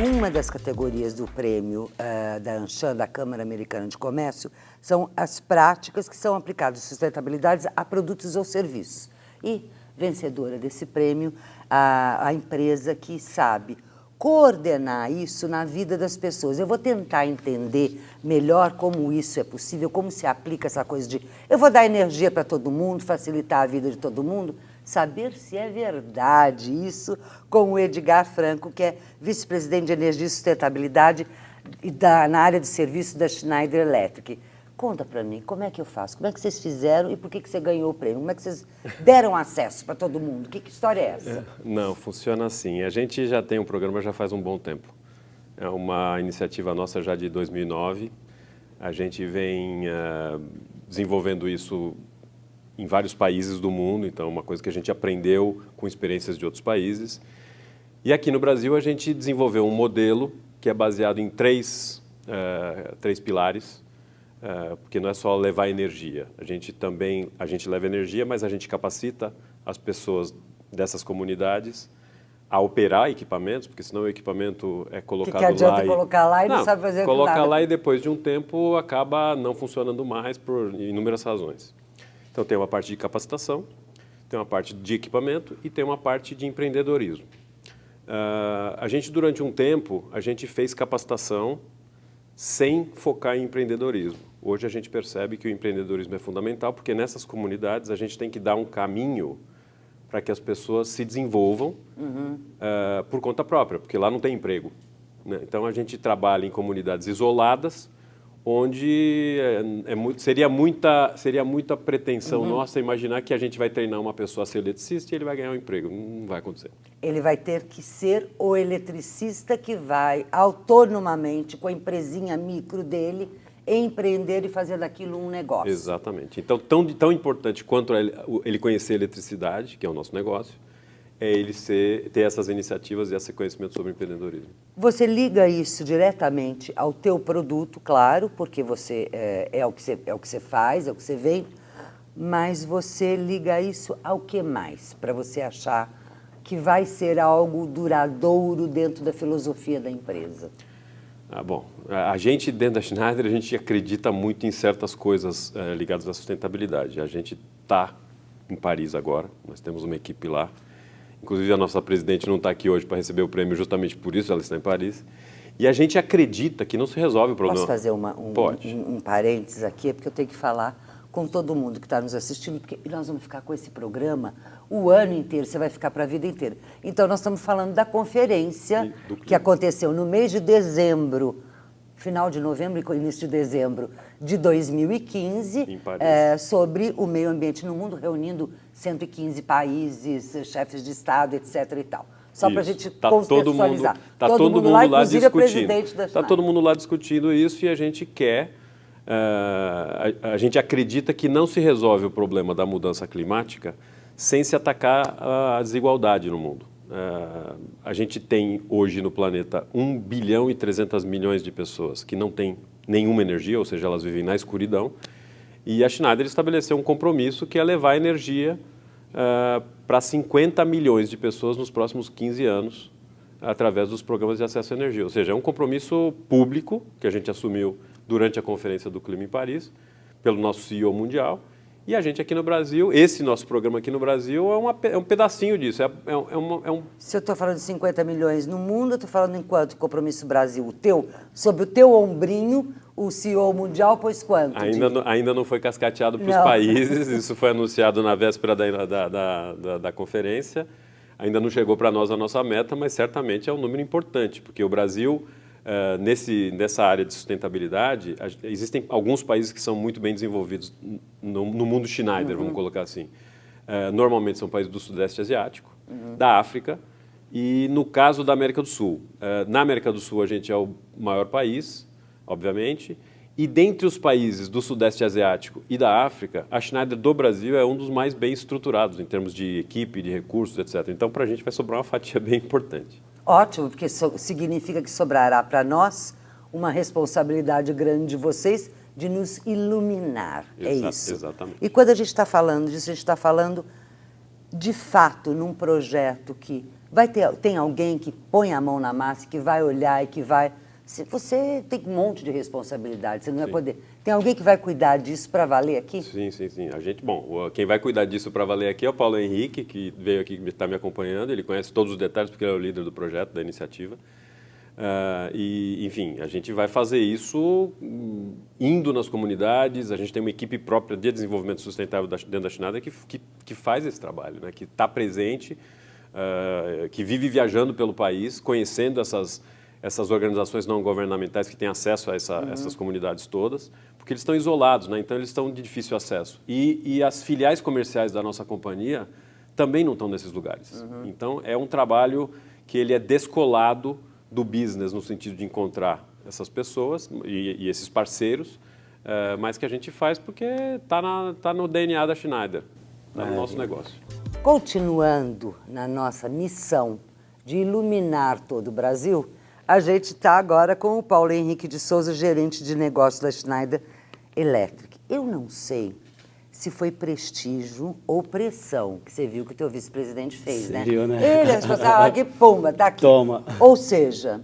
Uma das categorias do prêmio da ANCHAM, da Câmara Americana de Comércio, são as práticas que são aplicadas de sustentabilidade a produtos ou serviços. E vencedora desse prêmio, a empresa que sabe coordenar isso na vida das pessoas. Eu vou tentar entender melhor como isso é possível, como se aplica essa coisa de eu vou dar energia para todo mundo, facilitar a vida de todo mundo, saber se é verdade isso com o Edgar Franco, que é vice-presidente de Energia e Sustentabilidade na área de serviço da Schneider Electric. Conta para mim, como é que eu faço? Como é que vocês fizeram e por que você ganhou o prêmio? Como é que vocês deram acesso para todo mundo? Que história é essa? Não, funciona assim. A gente já tem um programa já faz um bom tempo. É uma iniciativa nossa já de 2009. A gente vem desenvolvendo isso em vários países do mundo, então é uma coisa que a gente aprendeu com experiências de outros países. E aqui no Brasil a gente desenvolveu um modelo que é baseado em três pilares, porque não é só levar energia. A gente leva energia, mas a gente capacita as pessoas dessas comunidades a operar equipamentos, porque senão o equipamento é colocado lá. Que adianta colocar lá e não sabe fazer nada. Coloca lá e depois de um tempo acaba não funcionando mais por inúmeras razões. Então tem uma parte de capacitação, tem uma parte de equipamento e tem uma parte de empreendedorismo. A gente, durante um tempo, a gente fez capacitação sem focar em empreendedorismo. Hoje a gente percebe que o empreendedorismo é fundamental, porque nessas comunidades a gente tem que dar um caminho para que as pessoas se desenvolvam por conta própria, porque lá não tem emprego, né? Então a gente trabalha em comunidades isoladas, onde seria muita pretensão nossa imaginar que a gente vai treinar uma pessoa a ser eletricista e ele vai ganhar um emprego. Não vai acontecer. Ele vai ter que ser o eletricista que vai autonomamente, com a empresinha micro dele, empreender e fazer daquilo um negócio. Exatamente. Então, tão importante quanto ele conhecer eletricidade, que é o nosso negócio, é ele ter essas iniciativas e esse conhecimento sobre empreendedorismo. Você liga isso diretamente ao teu produto, claro, porque você é o que você faz, é o que você vende, mas você liga isso ao que mais, para você achar que vai ser algo duradouro dentro da filosofia da empresa? Bom, a gente dentro da Schneider, a gente acredita muito em certas coisas ligadas à sustentabilidade. A gente está em Paris agora, nós temos uma equipe lá. Inclusive, a nossa presidente não está aqui hoje para receber o prêmio justamente por isso, ela está em Paris. E a gente acredita que não se resolve o problema. Posso fazer um parênteses aqui, porque eu tenho que falar com todo mundo que está nos assistindo, porque nós vamos ficar com esse programa o ano inteiro, você vai ficar para a vida inteira. Então, nós estamos falando da conferência que aconteceu no mês de dezembro, final de novembro e início de dezembro de 2015, sobre o meio ambiente no mundo, reunindo 115 países, chefes de Estado, etc. e tal. Só para a gente contextualizar. Está todo mundo lá discutindo. A presidente da Está todo mundo lá discutindo isso e a gente quer... a gente acredita que não se resolve o problema da mudança climática sem se atacar a desigualdade no mundo. A gente tem hoje no planeta 1 bilhão e 300 milhões de pessoas que não têm nenhuma energia, ou seja, elas vivem na escuridão, e a Schneider estabeleceu um compromisso que é levar energia para 50 milhões de pessoas nos próximos 15 anos, através dos programas de acesso à energia. Ou seja, é um compromisso público que a gente assumiu durante a Conferência do Clima em Paris, pelo nosso CEO mundial. E a gente aqui no Brasil, esse nosso programa aqui no Brasil é um pedacinho disso. Se eu estou falando de 50 milhões no mundo, eu estou falando em quanto Compromisso Brasil? O teu, sobre o teu ombrinho, o CEO mundial pôs quanto? Ainda não foi cascateado para os países, isso foi anunciado na véspera da conferência. Ainda não chegou para nós a nossa meta, mas certamente é um número importante, porque o Brasil... nessa área de sustentabilidade, existem alguns países que são muito bem desenvolvidos no mundo Schneider, vamos colocar assim. Normalmente são países do Sudeste Asiático, da África e, no caso da América do Sul. Na América do Sul, a gente é o maior país, obviamente, e dentre os países do Sudeste Asiático e da África, a Schneider do Brasil é um dos mais bem estruturados em termos de equipe, de recursos, etc. Então, para a gente vai sobrar uma fatia bem importante. Ótimo, porque significa que sobrará para nós uma responsabilidade grande de vocês de nos iluminar. É isso. Exatamente. E quando a gente está falando disso, a gente está falando de fato num projeto que Tem alguém que põe a mão na massa, que vai olhar e que vai... Você tem um monte de responsabilidade, você não vai poder... Tem alguém que vai cuidar disso para valer aqui? Sim. Quem vai cuidar disso para valer aqui é o Paulo Henrique, que veio aqui e está me acompanhando. Ele conhece todos os detalhes porque ele é o líder do projeto, da iniciativa. Enfim, a gente vai fazer isso indo nas comunidades. A gente tem uma equipe própria de desenvolvimento sustentável dentro da Schneider que faz esse trabalho, né? Que está presente, que vive viajando pelo país, conhecendo essas organizações não governamentais que têm acesso a essas comunidades todas, porque eles estão isolados, né? Então eles estão de difícil acesso. E as filiais comerciais da nossa companhia também não estão nesses lugares. Então é um trabalho que ele é descolado do business, no sentido de encontrar essas pessoas e esses parceiros, mas que a gente faz porque está no DNA da Schneider, está no nosso negócio. Continuando na nossa missão de iluminar todo o Brasil, a gente está agora com o Paulo Henrique de Souza, gerente de negócios da Schneider Electric. Eu não sei se foi prestígio ou pressão, que você viu que o teu vice-presidente fez, Você né? viu, né? Ele é responsável, que pumba, tá aqui. Toma. Ou seja,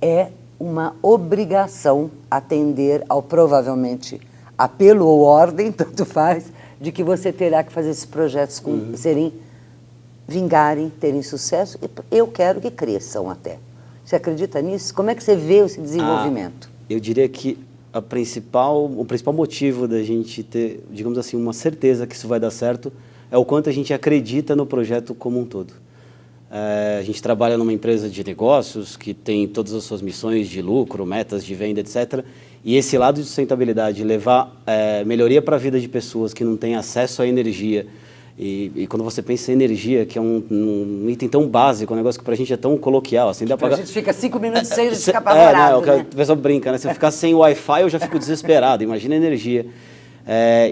é uma obrigação atender ao provavelmente apelo ou ordem, tanto faz, de que você terá que fazer esses projetos vingarem, terem sucesso. E eu quero que cresçam até. Você acredita nisso? Como é que você vê esse desenvolvimento? Eu diria que o principal motivo da gente ter, digamos assim, uma certeza que isso vai dar certo é o quanto a gente acredita no projeto como um todo. A gente trabalha numa empresa de negócios que tem todas as suas missões de lucro, metas de venda, etc. E esse lado de sustentabilidade, levar melhoria para a vida de pessoas que não têm acesso à energia. E quando você pensa em energia, que é um item tão básico, um negócio que pra gente é tão coloquial, assim, A gente fica 5 minutos sem, a gente fica apavorado, né? O pessoal brinca, né? Se eu ficar sem Wi-Fi, eu já fico desesperado, imagina a energia.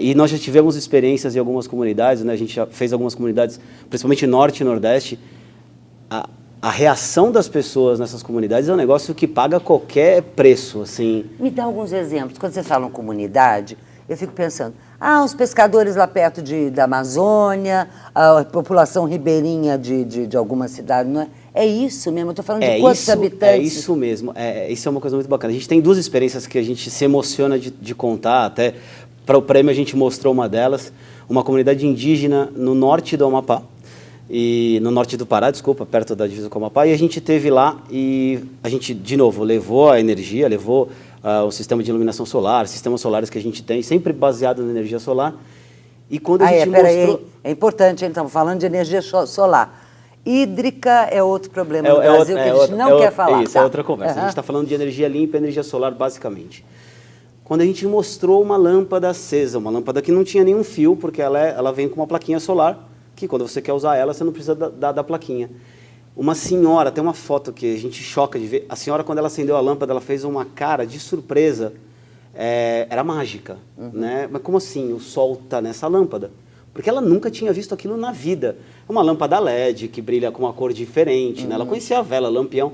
E nós já tivemos experiências em algumas comunidades, né? A gente já fez algumas comunidades, principalmente Norte e Nordeste. A reação das pessoas nessas comunidades é um negócio que paga qualquer preço, assim. Me dá alguns exemplos. Quando vocês falam comunidade, eu fico pensando, os pescadores lá perto da Amazônia, a população ribeirinha de alguma cidade, não é? É isso mesmo? Eu estou falando de quantos habitantes? É isso mesmo. Isso é uma coisa muito bacana. A gente tem duas experiências que a gente se emociona de contar. Até para o prêmio a gente mostrou uma delas. Uma comunidade indígena no norte do Amapá. No norte do Pará, desculpa, perto da divisa com o Amapá. E a gente esteve lá e a gente, de novo, levou a energia, levou o sistema de iluminação solar, sistemas solares que a gente tem, sempre baseado na energia solar. E quando a gente mostrou... É importante, hein? Estamos falando de energia solar. Hídrica é outro problema no Brasil que a gente não quer falar. Isso, é outra conversa. A gente está falando de energia limpa e energia solar, basicamente. Quando a gente mostrou uma lâmpada acesa, uma lâmpada que não tinha nenhum fio, porque ela vem com uma plaquinha solar, que quando você quer usar ela, você não precisa da plaquinha. Uma senhora, tem uma foto que a gente choca de ver, a senhora, quando ela acendeu a lâmpada, ela fez uma cara de surpresa, era mágica, né? Mas como assim o sol está nessa lâmpada? Porque ela nunca tinha visto aquilo na vida. É uma lâmpada LED que brilha com uma cor diferente, né? Ela conhecia a vela, lampião.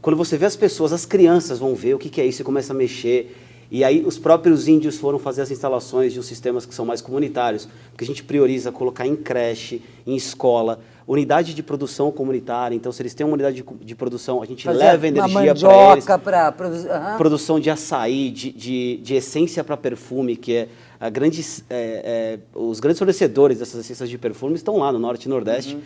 Quando você vê as pessoas, as crianças vão ver o que é isso e começa a mexer. E aí os próprios índios foram fazer as instalações de uns sistemas que são mais comunitários, porque a gente prioriza colocar em creche, em escola, unidade de produção comunitária. Então, se eles têm uma unidade de produção, a gente leva energia para eles. Para produzir. Produção de açaí, de essência para perfume, que é os grandes fornecedores dessas essências de perfume estão lá no Norte e Nordeste.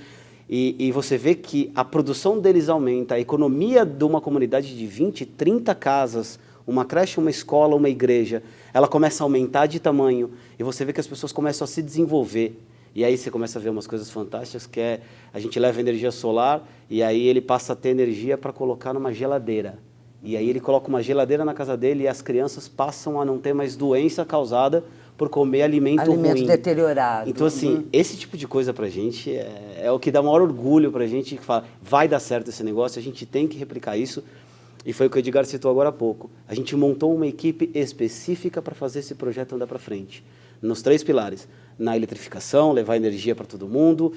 E você vê que a produção deles aumenta, a economia de uma comunidade de 20, 30 casas, uma creche, uma escola, uma igreja, ela começa a aumentar de tamanho e você vê que as pessoas começam a se desenvolver. E aí você começa a ver umas coisas fantásticas, que é a gente leva energia solar e aí ele passa a ter energia para colocar numa geladeira. E aí ele coloca uma geladeira na casa dele e as crianças passam a não ter mais doença causada por comer alimento ruim. Deteriorado. Então, assim, esse tipo de coisa pra gente é o que dá maior orgulho pra gente, que fala, vai dar certo esse negócio, a gente tem que replicar isso. E foi o que o Edgar citou agora há pouco. A gente montou uma equipe específica para fazer esse projeto andar para frente. Nos 3 pilares. Na eletrificação, levar energia para todo mundo,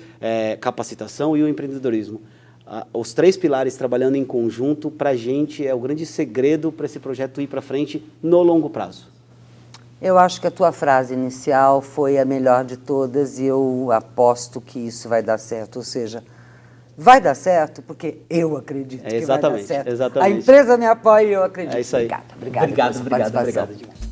capacitação e o empreendedorismo. Os 3 pilares trabalhando em conjunto, para a gente, é o grande segredo para esse projeto ir para frente no longo prazo. Eu acho que a tua frase inicial foi a melhor de todas e eu aposto que isso vai dar certo. Ou seja, vai dar certo porque eu acredito que vai dar Exatamente, certo. exatamente. A empresa me apoia e eu acredito. É isso aí. Obrigada pela sua participação. Obrigado demais.